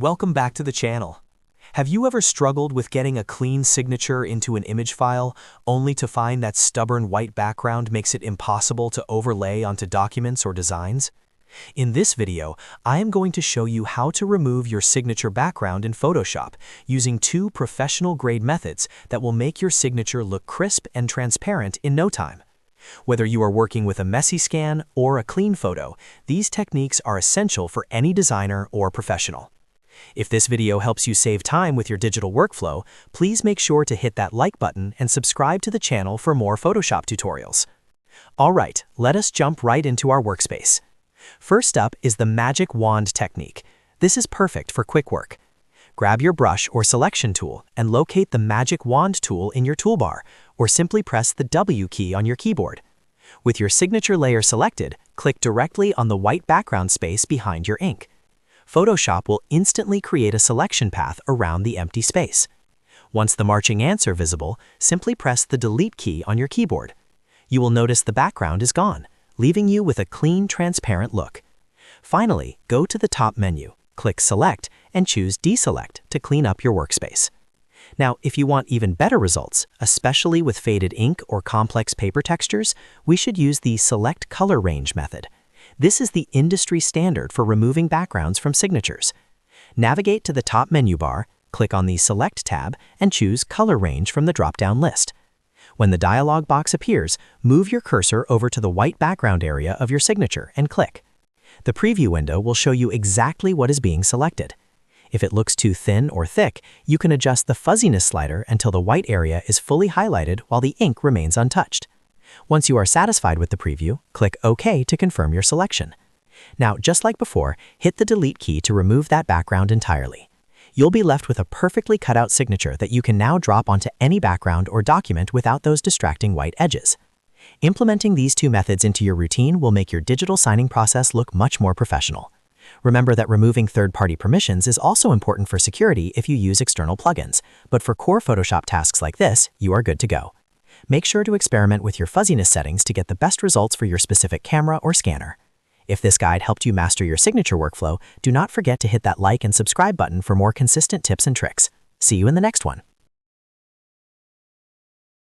Welcome back to the channel. Have you ever struggled with getting a clean signature into an image file, only to find that stubborn white background makes it impossible to overlay onto documents or designs? In this video, I am going to show you how to remove your signature background in Photoshop using two professional-grade methods that will make your signature look crisp and transparent in no time. Whether you are working with a messy scan or a clean photo, these techniques are essential for any designer or professional. If this video helps you save time with your digital workflow, please make sure to hit that like button and subscribe to the channel for more Photoshop tutorials. Alright, let us jump right into our workspace. First up is the magic wand technique. This is perfect for quick work. Grab your brush or selection tool and locate the magic wand tool in your toolbar, or simply press the W key on your keyboard. With your signature layer selected, click directly on the white background space behind your ink. Photoshop will instantly create a selection path around the empty space. Once the marching ants are visible, simply press the Delete key on your keyboard. You will notice the background is gone, leaving you with a clean, transparent look. Finally, go to the top menu, click Select, and choose Deselect to clean up your workspace. Now, if you want even better results, especially with faded ink or complex paper textures, we should use the Select Color Range method. This is the industry standard for removing backgrounds from signatures. Navigate to the top menu bar, click on the Select tab, and choose Color Range from the drop-down list. When the dialog box appears, move your cursor over to the white background area of your signature and click. The preview window will show you exactly what is being selected. If it looks too thin or thick, you can adjust the fuzziness slider until the white area is fully highlighted while the ink remains untouched. Once you are satisfied with the preview, click OK to confirm your selection. Now, just like before, hit the Delete key to remove that background entirely. You'll be left with a perfectly cut out signature that you can now drop onto any background or document without those distracting white edges. Implementing these two methods into your routine will make your digital signing process look much more professional. Remember that removing third-party permissions is also important for security if you use external plugins, but for core Photoshop tasks like this, you are good to go. Make sure to experiment with your fuzziness settings to get the best results for your specific camera or scanner. If this guide helped you master your signature workflow, do not forget to hit that like and subscribe button for more consistent tips and tricks. See you in the next one.